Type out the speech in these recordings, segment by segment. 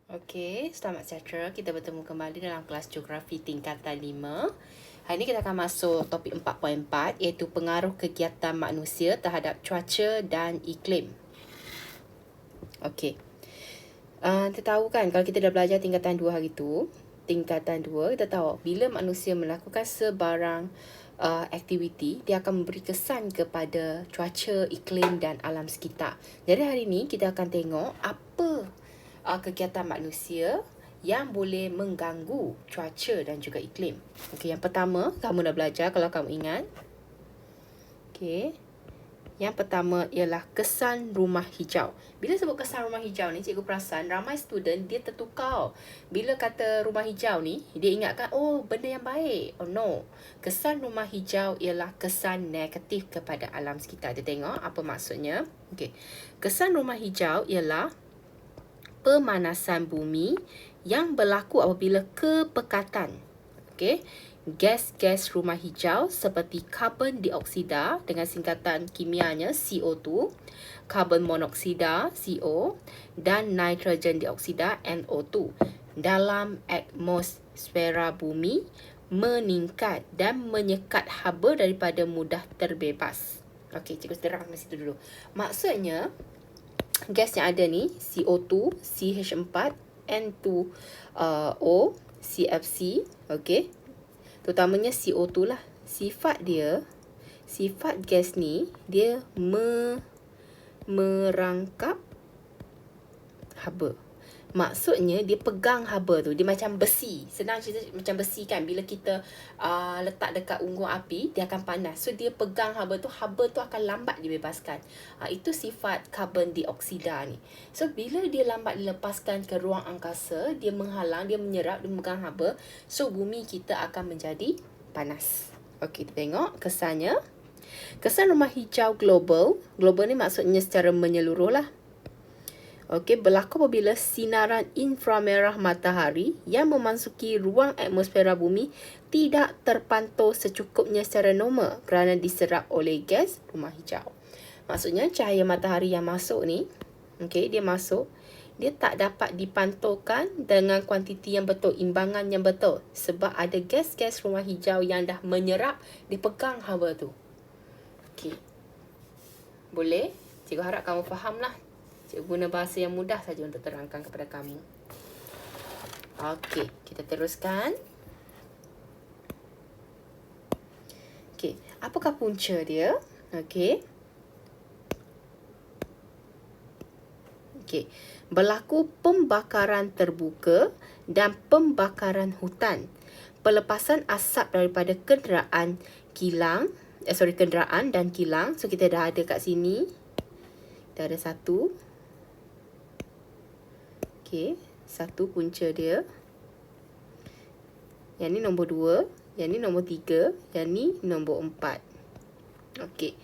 Okey, selamat sejahtera. Kita bertemu kembali dalam kelas geografi tingkatan 5. Hari ini kita akan masuk topik 4.4 iaitu pengaruh kegiatan manusia terhadap cuaca dan iklim. Okey. Kita tahu kan kalau kita dah belajar tingkatan 2 hari tu, tingkatan 2 kita tahu bila manusia melakukan sebarang aktiviti, dia akan memberi kesan kepada cuaca, iklim dan alam sekitar. Jadi hari ini kita akan tengok apa kegiatan manusia yang boleh mengganggu cuaca dan juga iklim. Okey, yang pertama, kamu dah belajar kalau kamu ingat. Okey. Yang pertama ialah kesan rumah hijau. Bila sebut kesan rumah hijau ni, cikgu perasan ramai student dia tertukar. Bila kata rumah hijau ni, dia ingatkan, oh benda yang baik. Oh no. Kesan rumah hijau ialah kesan negatif kepada alam sekitar. Dia tengok apa maksudnya. Okey. Kesan rumah hijau ialah pemanasan bumi yang berlaku apabila kepekatan gas-gas rumah hijau seperti karbon dioksida dengan singkatan kimianya CO2, karbon monoksida CO dan nitrogen dioksida NO2 dalam atmosfera bumi meningkat dan menyekat haba daripada mudah terbebas. Okey, cikgu terangkan situ dulu. Maksudnya gas yang ada ni CO2, CH4, N2O, CFC, okey. Terutamanya CO2 lah. Sifat gas ni dia merangkap haba. Maksudnya dia pegang haba tu. Dia macam besi. Senang cerita macam besi kan. Bila kita letak dekat unggun api, dia akan panas. So dia pegang haba tu akan lambat dibebaskan. Itu sifat karbon dioksida ni. So bila dia lambat dilepaskan ke ruang angkasa, dia menghalang, dia menyerap, dia memegang haba. So bumi kita akan menjadi panas. Okey, kita tengok kesannya. Kesan rumah hijau global. Global ni maksudnya secara menyeluruh lah. Okey, berlaku apabila sinaran inframerah matahari yang memasuki ruang atmosfera bumi tidak terpantau secukupnya secara normal kerana diserap oleh gas rumah hijau. Maksudnya cahaya matahari yang masuk ni, okey, dia masuk, dia tak dapat dipantaukan dengan kuantiti yang betul, imbangan yang betul sebab ada gas-gas rumah hijau yang dah menyerap, dia pegang haba tu. Okey. Boleh? Cikgu harap kamu fahamlah. Cikgu guna bahasa yang mudah saja untuk terangkan kepada kamu. Okey, kita teruskan. Okey, apakah punca dia? Okey. Okey, berlaku pembakaran terbuka dan pembakaran hutan. Pelepasan asap daripada kenderaan dan kilang. So kita dah ada kat sini. Kita ada satu. Okey, satu punca dia. Yang ni nombor 2, yang ni nombor 3, yang ni nombor 4. Okey.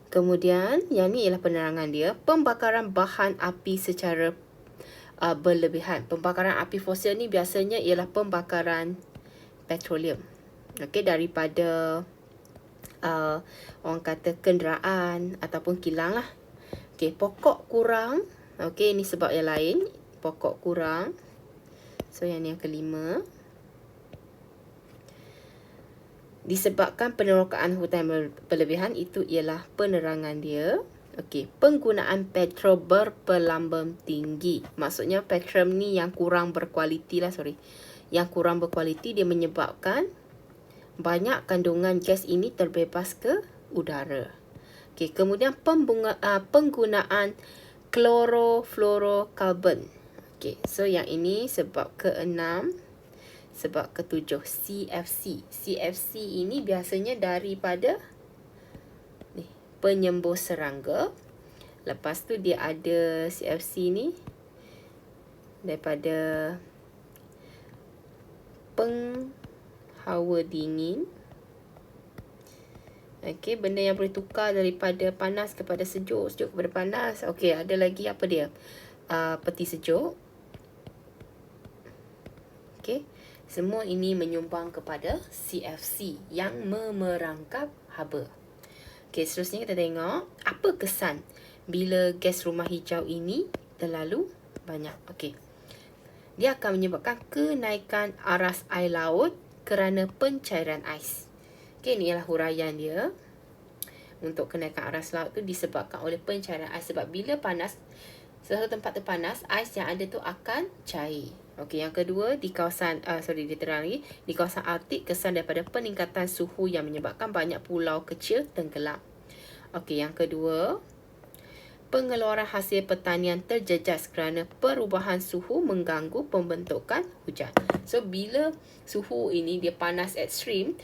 Kemudian yang ni ialah penerangan dia, pembakaran bahan api secara berlebihan. Pembakaran api fosil ni biasanya ialah pembakaran petroleum. Okey, daripada orang kata kenderaan ataupun kilang lah. Okey, pokok kurang. Okey, ini sebab yang lain. Pokok kurang. So yang ni yang kelima. Disebabkan penerokaan hutan berlebihan, itu ialah penerangan dia. Okey, penggunaan petrol berpelambung tinggi. Maksudnya petrol ni yang kurang berkualiti lah, Yang kurang berkualiti dia menyebabkan banyak kandungan gas ini terbebas ke udara. Okey, kemudian penggunaan klorofluorokarbon. Okey, so yang ini sebab ke-6. Sebab ke-7, CFC. CFC ini biasanya daripada penyembur serangga. Lepas tu dia ada CFC ni daripada penghawa dingin. Okey, benda yang boleh tukar daripada panas kepada sejuk, sejuk kepada panas. Okey, ada lagi apa dia? Peti sejuk. Okey, semua ini menyumbang kepada CFC yang memerangkap haba. Okey, seterusnya kita tengok apa kesan bila gas rumah hijau ini terlalu banyak. Okey. dia akan menyebabkan kenaikan aras air laut kerana pencairan ais. Okey, ini ialah huraian dia. Untuk kenaikan aras laut tu disebabkan oleh pencairan ais. Sebab bila panas, satu tempat tu panas, ais yang ada tu akan cair. Okey, yang kedua, di kawasan diterang lagi, di kawasan Arktik, kesan daripada peningkatan suhu yang menyebabkan banyak pulau kecil tenggelam. Okey, yang kedua, pengeluaran hasil pertanian terjejas kerana perubahan suhu mengganggu pembentukan hujan. So, bila suhu ini dia panas ekstrim,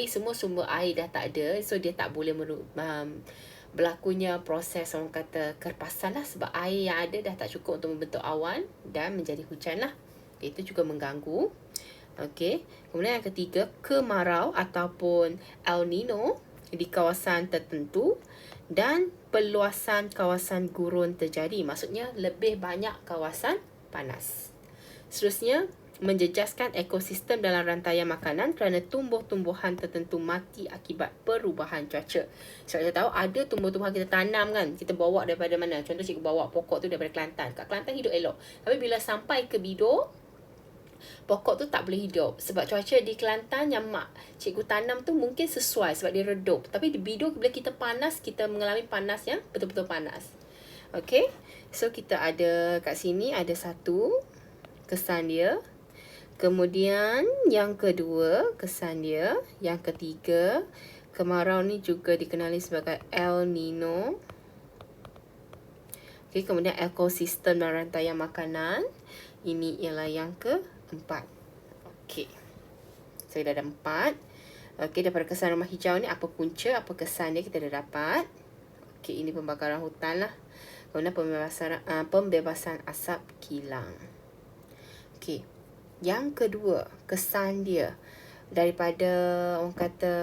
semua sumber air dah tak ada. So, dia tak boleh berlakunya proses orang kata kerpasan lah. Sebab air yang ada dah tak cukup untuk membentuk awan dan menjadi hujan lah. Itu juga mengganggu. Okey. Kemudian yang ketiga, kemarau ataupun El Nino di kawasan tertentu dan peluasan kawasan gurun terjadi. Maksudnya lebih banyak kawasan panas. Seterusnya, menjejaskan ekosistem dalam rantaian makanan kerana tumbuh-tumbuhan tertentu mati akibat perubahan cuaca. Sebab kita tahu ada tumbuh-tumbuhan kita tanam kan, kita bawa daripada mana? Contoh cikgu bawa pokok tu daripada Kelantan. Kat Kelantan hidup elok. Tapi bila sampai ke Bidor, pokok tu tak boleh hidup. Sebab cuaca di Kelantan yang cikgu tanam tu mungkin sesuai sebab dia redup. Tapi di Bidor bila kita panas, kita mengalami panas yang betul-betul panas. Okay, so kita ada kat sini ada satu kesan dia. Kemudian yang kedua, kesan dia. Yang ketiga, kemarau ni juga dikenali sebagai El Nino. Okay, kemudian ekosistem dan rantaian makanan. Ini ialah yang keempat. Okay, so dah ada 4. Okay, daripada kesan rumah hijau ni, apa punca, apa kesan dia kita dah dapat. Okay, ini pembakaran hutan lah. Kemudian pembebasan asap kilang. Okay, yang kedua, kesan dia daripada orang kata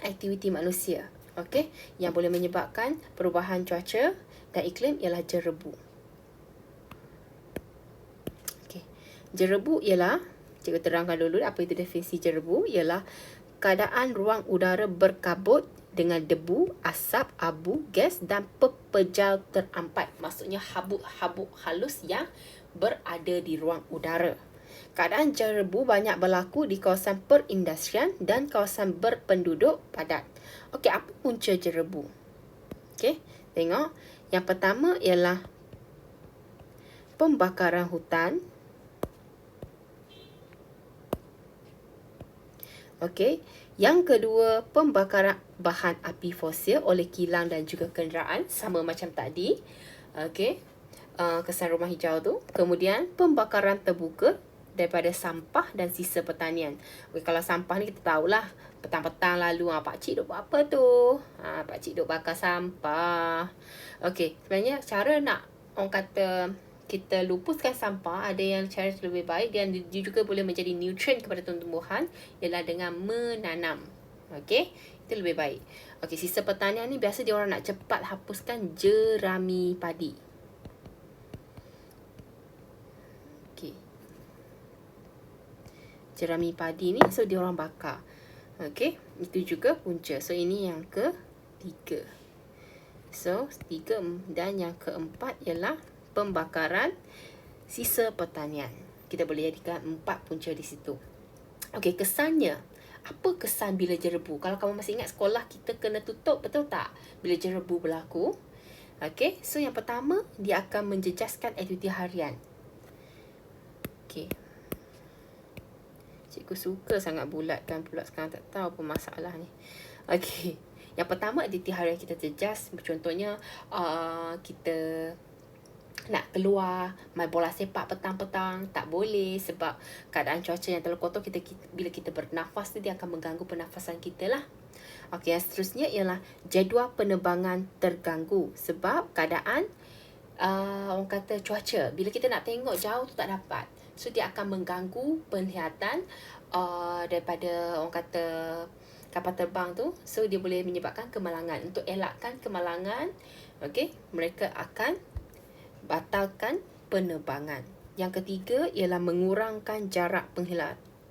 aktiviti manusia. Okey, yang boleh menyebabkan perubahan cuaca dan iklim ialah jerebu. Okey. Jerebu ialah, cikgu terangkan dulu apa itu definisi jerebu, ialah keadaan ruang udara berkabut dengan debu, asap, abu, gas dan pepejal terampat. Maksudnya habuk-habuk halus yang berada di ruang udara. Keadaan jerebu banyak berlaku di kawasan perindustrian dan kawasan berpenduduk padat. Okey, apa punca jerebu? Okey, tengok. Yang pertama ialah pembakaran hutan. Okey, yang kedua pembakaran bahan api fosil oleh kilang dan juga kenderaan, sama macam tadi. Okey. Kesan rumah hijau tu. Kemudian pembakaran terbuka daripada sampah dan sisa pertanian. Okay, kalau sampah ni kita tahulah petang-petang lalu pakcik duk buat apa tu? Pakcik duk bakar sampah. Okey, sebenarnya cara nak orang kata kita lupuskan sampah, ada yang cara lebih baik dan dia juga boleh menjadi nutrien kepada tumbuhan ialah dengan menanam. Okey, itu lebih baik. Okey, sisa pertanian ni biasa dia orang nak cepat hapuskan jerami padi. Jerami padi ni, so dia orang bakar. Okey, itu juga punca. So ini yang ketiga. So 3 dan yang keempat ialah pembakaran sisa pertanian. Kita boleh jadikan 4 punca di situ. Okey, kesannya. Apa kesan bila jerebu? Kalau kamu masih ingat sekolah kita kena tutup, betul tak? Bila jerebu berlaku. Okey, so yang pertama dia akan menjejaskan aktiviti harian. Okey. Cikgu suka sangat bulat dan pula sekarang tak tahu apa masalah ni. Okey. Yang pertama, aktiviti harian kita jejas. Contohnya, kita nak keluar main bola sepak petang-petang. Tak boleh sebab keadaan cuaca yang terlalu kotor. Bila kita bernafas tu, dia akan mengganggu pernafasan kita lah. Okey, yang seterusnya ialah jadual penerbangan terganggu. Sebab keadaan orang kata cuaca. Bila kita nak tengok jauh tu tak dapat. So, dia akan mengganggu penglihatan daripada orang kata kapal terbang tu. So, dia boleh menyebabkan kemalangan. Untuk elakkan kemalangan, okay, mereka akan batalkan penerbangan. Yang ketiga ialah mengurangkan jarak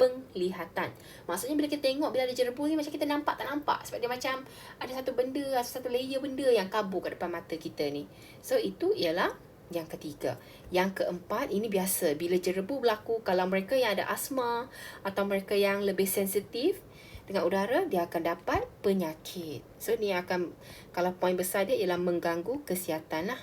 penglihatan. Maksudnya bila kita tengok, bila ada jerebu ni macam kita nampak tak nampak. Sebab dia macam ada satu benda, satu layer benda yang kabur kat depan mata kita ni. So, itu ialah Yang ketiga. Yang keempat, ini biasa. Bila jerebu berlaku, kalau mereka yang ada asma atau mereka yang lebih sensitif dengan udara, dia akan dapat penyakit. So, ni akan, kalau poin besar dia ialah mengganggu kesihatan lah.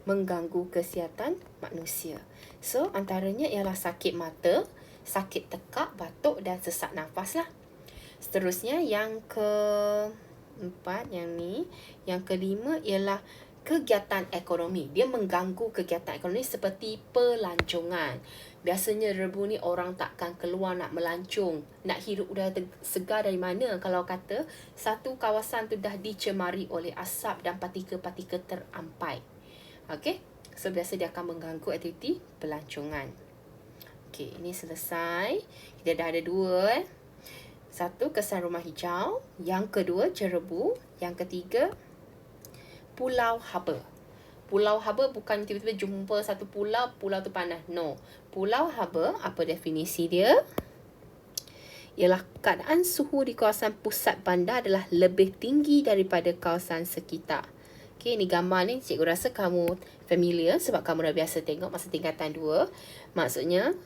Mengganggu kesihatan manusia. So, antaranya ialah sakit mata, sakit tekak, batuk dan sesak nafas lah. Seterusnya, yang keempat, yang ni. Yang kelima ialah kegiatan ekonomi. Dia mengganggu kegiatan ekonomi seperti pelancongan. Biasanya rebu ni orang takkan keluar nak melancong, nak hirup udara segar dari mana kalau kata satu kawasan tu dah dicemari oleh asap dan partikel-partikel terampai. Okey, so biasa dia akan mengganggu aktiviti pelancongan. Okey, ini selesai. Kita dah ada 2. Satu, kesan rumah hijau. Yang kedua, jerebu. Yang ketiga, pulau haba. Pulau haba bukan tiba-tiba jumpa satu pulau, pulau tu panas. No. Pulau haba, apa definisi dia? Ialah keadaan suhu di kawasan pusat bandar adalah lebih tinggi daripada kawasan sekitar. Okay, ni gambar ni cikgu rasa kamu familiar sebab kamu dah biasa tengok masa tingkatan 2. Maksudnya,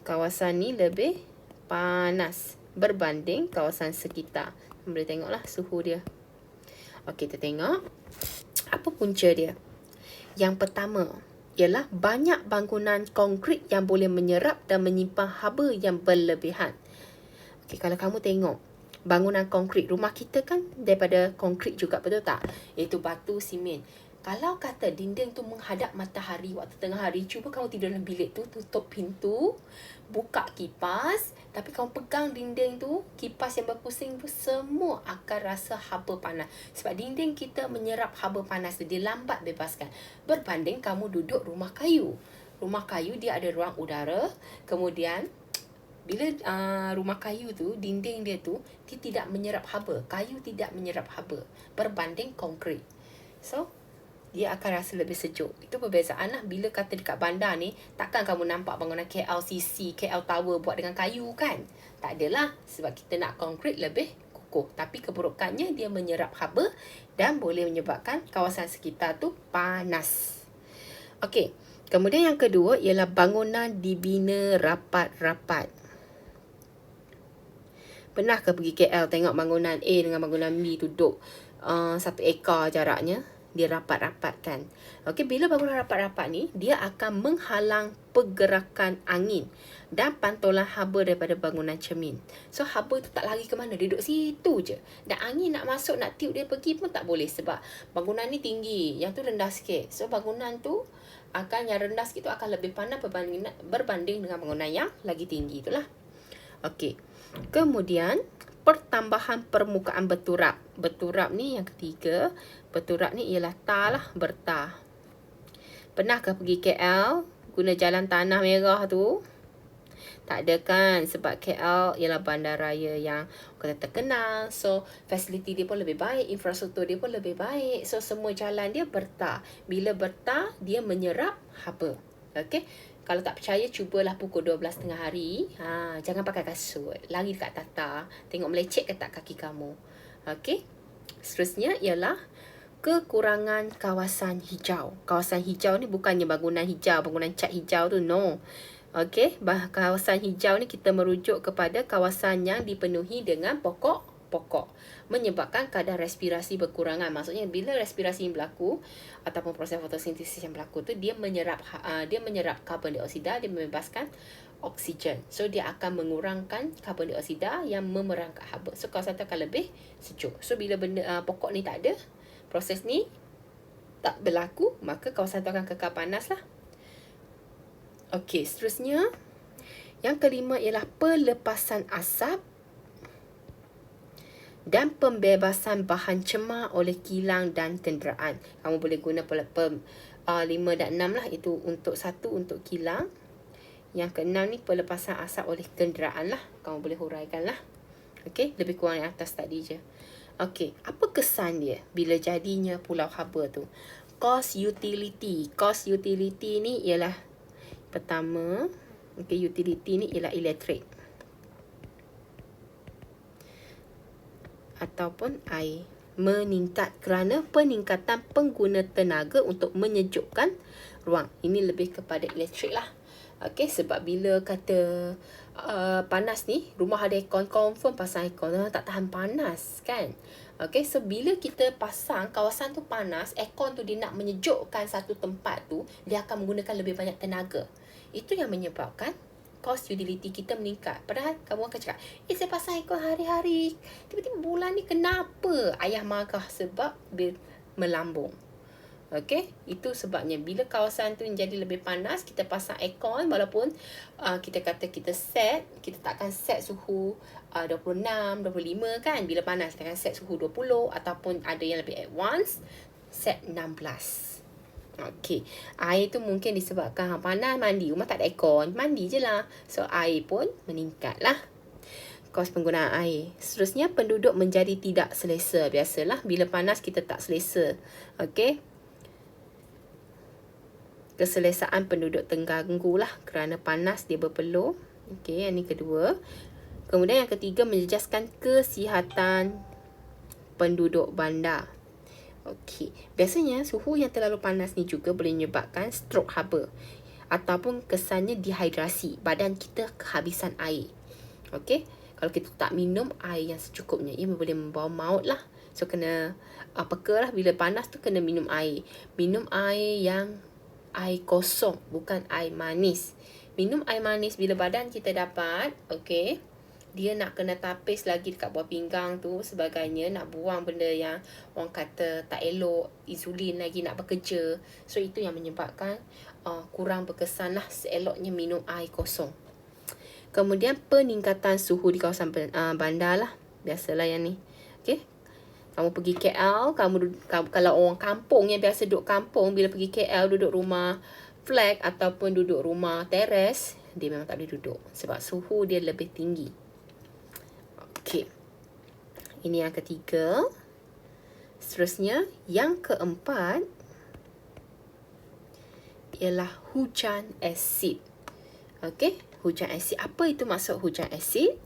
kawasan ni lebih panas berbanding kawasan sekitar. Boleh tengoklah suhu dia. Okey, kita tengok. Apa punca dia? Yang pertama, ialah banyak bangunan konkrit yang boleh menyerap dan menyimpan haba yang berlebihan. Okey, kalau kamu tengok, bangunan konkrit, rumah kita kan daripada konkrit juga, betul tak? Iaitu batu, simen. Kalau kata dinding tu menghadap matahari waktu tengah hari, cuba kamu tidur dalam bilik tu, tutup pintu, buka kipas, tapi kamu pegang dinding tu, kipas yang berpusing tu, semua akan rasa haba panas. Sebab dinding kita menyerap haba panas tu, dia lambat bebaskan. Berbanding kamu duduk rumah kayu. Rumah kayu dia ada ruang udara, kemudian bila rumah kayu tu, dinding dia tu, dia tidak menyerap haba. Kayu tidak menyerap haba berbanding konkrit. So, dia akan rasa lebih sejuk. Itu perbezaan lah. Bila kata dekat bandar ni, takkan kamu nampak bangunan KLCC, KL Tower buat dengan kayu kan? Tak adalah. Sebab kita nak konkrit lebih kukuh. Tapi keburukannya, dia menyerap haba dan boleh menyebabkan kawasan sekitar tu panas. Okey. Kemudian yang kedua ialah bangunan dibina rapat-rapat. Pernah ke pergi KL tengok bangunan A dengan bangunan B duduk 1 ekar jaraknya? Dia rapat-rapatkan. Okey, bila bangunan rapat-rapat ni, dia akan menghalang pergerakan angin dan pantulan haba daripada bangunan cermin. So, haba tu tak lari ke mana, dia duduk situ je. Dan angin nak masuk, nak tiup dia pergi pun tak boleh sebab bangunan ni tinggi, yang tu rendah sikit. So, bangunan tu akan, yang rendah sikit tu akan lebih panas berbanding dengan bangunan yang lagi tinggi itulah. Okey. Kemudian, pertambahan permukaan berturap. Berturap ni yang ketiga. Berturap ni ialah tar lah, bertar. Pernahkah pergi KL guna jalan tanah merah tu? Tak ada kan, sebab KL ialah bandaraya yang kata terkenal. So, fasiliti dia pun lebih baik, infrastruktur dia pun lebih baik. So, semua jalan dia bertar. Bila bertar, dia menyerap haba. Okey. Kalau tak percaya, cubalah pukul 12 tengah hari. Jangan pakai kasut. Lari dekat tata. Tengok melecet ke tak kaki kamu. Okey. Seterusnya ialah kekurangan kawasan hijau. Kawasan hijau ni bukannya bangunan hijau, bangunan cat hijau tu. No. Okey. Kawasan hijau ni kita merujuk kepada kawasan yang dipenuhi dengan pokok-pokok. Menyebabkan kadar respirasi berkurangan. Maksudnya bila respirasi berlaku ataupun proses fotosintesis yang berlaku tu, dia menyerap karbon dioksida, dia membebaskan oksigen. So dia akan mengurangkan karbon dioksida yang memerangkap haba. So kawasan tu akan lebih sejuk. So bila benda pokok ni tak ada, proses ni tak berlaku, maka kawasan tu akan kekal panas lah. Okey, seterusnya yang kelima ialah pelepasan asap dan pembebasan bahan cemar oleh kilang dan kenderaan. Kamu boleh guna 5 dan 6 lah. Itu untuk 1 untuk kilang. Yang ke-6 ni pelepasan asap oleh kenderaan lah. Kamu boleh huraikan lah. Okey, lebih kurang yang atas tadi je. Okey, apa kesan dia bila jadinya pulau haba tu? Cost utility. Cost utility ni ialah pertama, okey, utility ni ialah elektrik. ataupun air. Meningkat kerana peningkatan pengguna tenaga untuk menyejukkan ruang. Ini lebih kepada elektrik lah. Okey, sebab bila kata panas ni, rumah ada aircon, confirm pasang aircon, tak tahan panas kan. Okey, so bila kita pasang kawasan tu panas, aircon tu dia nak menyejukkan satu tempat tu, dia akan menggunakan lebih banyak tenaga. Itu yang menyebabkan cost utility kita meningkat. Padahal kamu akan cakap, saya pasang aircon hari-hari, tiba-tiba bulan ni kenapa? Ayah marah sebab bil melambung. Okey, itu sebabnya bila kawasan tu menjadi lebih panas, kita pasang aircon walaupun kita kata kita set, kita takkan set suhu 26, 25 kan. Bila panas kita akan set suhu 20 ataupun ada yang lebih advance set 16. Okey, air tu mungkin disebabkan panas mandi, rumah tak ada aircon, mandi je lah. So air pun meningkat lah, kos penggunaan air. Seterusnya, penduduk menjadi tidak selesa. Biasalah bila panas kita tak selesa. Okey, keselesaan penduduk terganggu lah kerana panas dia berpeluh. Okey, yang ni kedua. Kemudian yang ketiga, menjejaskan kesihatan penduduk bandar. Okey, biasanya suhu yang terlalu panas ni juga boleh menyebabkan stroke haba ataupun kesannya dehidrasi, badan kita kehabisan air. Okey, kalau kita tak minum air yang secukupnya, ia boleh membawa maut lah. So kena peka lah bila panas tu, kena minum air. Minum air yang air kosong, bukan air manis. Minum air manis bila badan kita dapat, okey, dia nak kena tapis lagi dekat bawah pinggang tu sebagainya, nak buang benda yang orang kata tak elok, insulin lagi nak bekerja. So itu yang menyebabkan kurang berkesan lah, seeloknya minum air kosong. Kemudian peningkatan suhu di kawasan bandar lah, biasalah yang ni. Okey, kamu pergi KL, kamu kalau orang kampung yang biasa duduk kampung, bila pergi KL duduk rumah flat ataupun duduk rumah teres, dia memang tak boleh duduk sebab suhu dia lebih tinggi. Okey, ini yang ketiga. Seterusnya, yang keempat ialah hujan asid. Okey, hujan asid. Apa itu maksud hujan asid?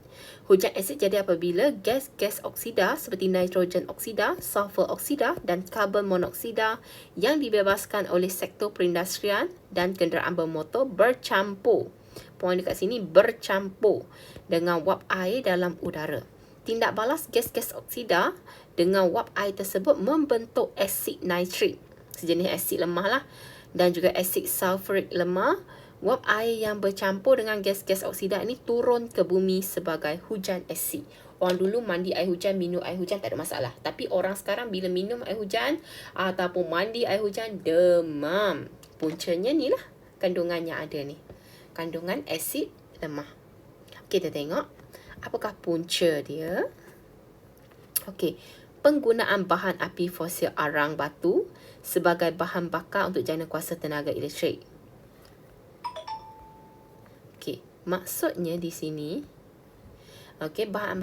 Hujan asid jadi apabila gas-gas oksida seperti nitrogen oksida, sulfur oksida dan karbon monoksida yang dibebaskan oleh sektor perindustrian dan kenderaan bermotor bercampur. Poin dekat sini, bercampur dengan wap air dalam udara. Tindak balas gas-gas oksida dengan wap air tersebut membentuk asid nitrik, sejenis asid lemah lah, dan juga asid sulfurik lemah. Wap air yang bercampur dengan gas-gas oksida ini turun ke bumi sebagai hujan asid. Orang dulu mandi air hujan, minum air hujan tak ada masalah. Tapi orang sekarang bila minum air hujan ataupun mandi air hujan, demam. Puncanya ni lah kandungan yang ada ni, kandungan asid lemah. Kita tengok apakah punca dia. Okey, penggunaan bahan api fosil arang batu sebagai bahan bakar untuk jana kuasa tenaga elektrik. Okey, maksudnya di sini, okey, bahan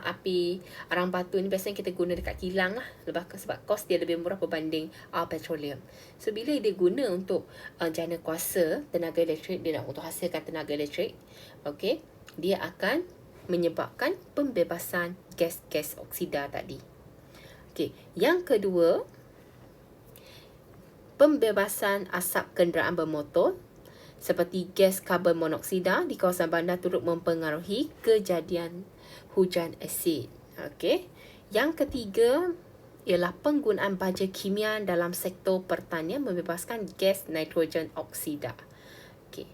api arang batu ni biasanya kita guna dekat kilang lah, sebab kos dia lebih murah berbanding petroleum. So bila dia guna untuk jana kuasa tenaga elektrik, dia nak untuk hasilkan tenaga elektrik, okey, dia akan menyebabkan pembebasan gas-gas oksida tadi. Okey, yang kedua, pembebasan asap kenderaan bermotor seperti gas karbon monoksida di kawasan bandar turut mempengaruhi kejadian hujan asid. Okey, yang ketiga ialah penggunaan baja kimia dalam sektor pertanian membebaskan gas nitrogen oksida. Okey,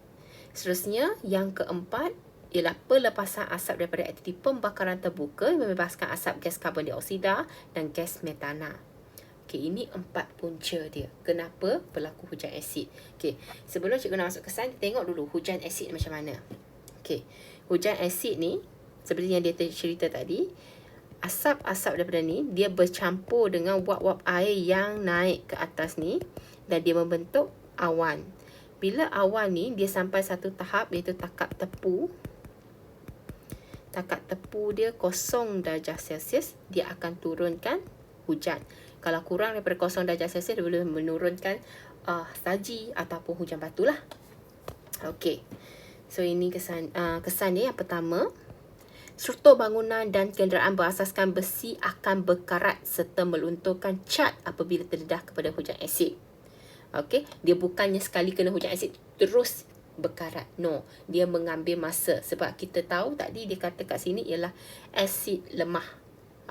seterusnya yang keempat ialah pelepasan asap daripada aktiviti pembakaran terbuka yang membebaskan asap gas karbon dioksida dan gas metana. Okey, ini 4 punca dia kenapa berlaku hujan asid. Okey, sebelum cikgu nak masuk kesan, tengok dulu hujan asid macam mana. Okey, hujan asid ni seperti yang dia cerita tadi, asap-asap daripada ni dia bercampur dengan wap-wap air yang naik ke atas ni dan dia membentuk awan. Bila awan ni dia sampai satu tahap iaitu takap tepu. Takap tepu dia 0 darjah Celsius, dia akan turunkan hujan. Kalau kurang daripada 0 darjah Celsius, dia boleh menurunkan salji ataupun hujan batu lah. Okey, so ini kesan dia yang pertama. Struktur bangunan dan kenderaan berasaskan besi akan berkarat serta melunturkan cat apabila terdedah kepada hujan asid. Okey, dia bukannya sekali kena hujan asid terus berkarat. No, dia mengambil masa sebab kita tahu tadi dia kata kat sini ialah asid lemah.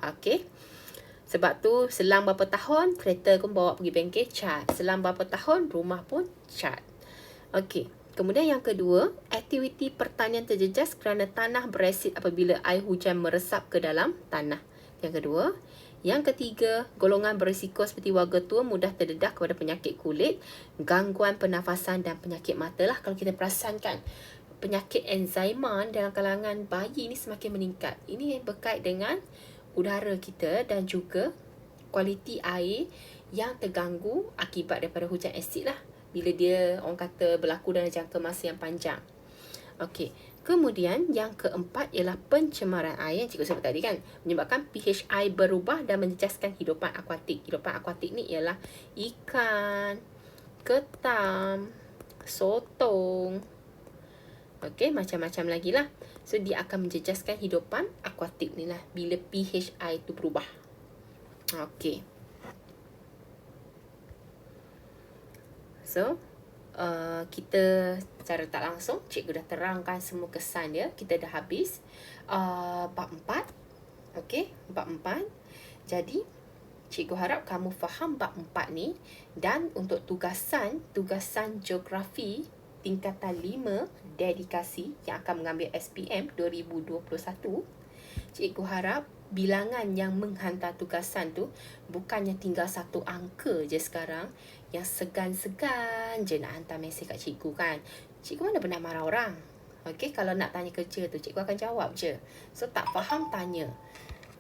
Okey. Sebab tu selang berapa tahun kereta pun bawa pergi bengkel cat. Selang berapa tahun rumah pun cat. Okey. Kemudian yang kedua, aktiviti pertanian terjejas kerana tanah berasid apabila air hujan meresap ke dalam tanah. Yang kedua. Yang ketiga, golongan berisiko seperti warga tua mudah terdedah kepada penyakit kulit, gangguan pernafasan dan penyakit mata lah. Kalau kita perasankan, penyakit enzima dalam kalangan bayi ni semakin meningkat. Ini berkait dengan udara kita dan juga kualiti air yang terganggu akibat daripada hujan asid lah. Bila dia orang kata berlaku dalam jangka masa yang panjang. Okey. Kemudian yang keempat ialah pencemaran air yang cikgu sebut tadi kan. Menyebabkan pH air berubah dan menjejaskan hidupan akuatik. Hidupan akuatik ni ialah ikan, ketam, sotong. Okey, macam-macam lagi lah. So, dia akan menjejaskan hidupan akuatik ni lah bila pH air tu berubah. Okey. So, kita secara tak langsung, cikgu dah terangkan semua kesan dia. Kita dah habis bab 4. Okey, bab 4. Jadi, cikgu harap kamu faham bab 4 ni. Dan untuk tugasan geografi tingkatan 5 dedikasi yang akan mengambil SPM 2021, cikgu harap bilangan yang menghantar tugasan tu bukannya tinggal satu angka je sekarang, yang segan-segan je nak hantar mesej kat cikgu kan. Cikgu mana pernah marah orang. Okey, kalau nak tanya kerja tu cikgu akan jawab je. So tak faham tanya.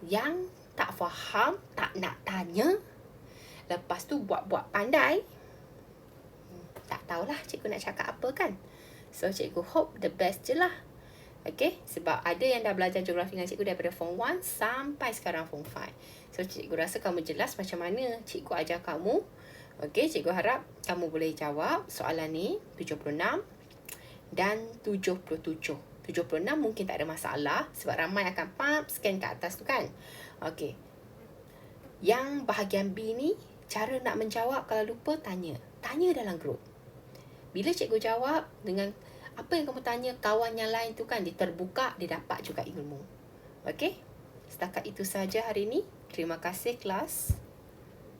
Yang tak faham tak nak tanya. Lepas tu buat-buat pandai. Tak tahulah cikgu nak cakap apa kan. So cikgu hope the best je lah. Okay, sebab ada yang dah belajar geografi dengan cikgu daripada Form 1 sampai sekarang Form 5. So, cikgu rasa kamu jelas macam mana cikgu ajar kamu. Okay, cikgu harap kamu boleh jawab soalan ni 76 dan 77. 76 mungkin tak ada masalah sebab ramai akan scan kat atas tu kan. Okay. Yang bahagian B ni, cara nak menjawab kalau lupa tanya. Tanya dalam grup. Bila cikgu jawab dengan apa yang kamu tanya, kawan yang lain tu kan dia terbuka, dia dapat juga ilmu. Okey? Setakat itu saja hari ini. Terima kasih kelas.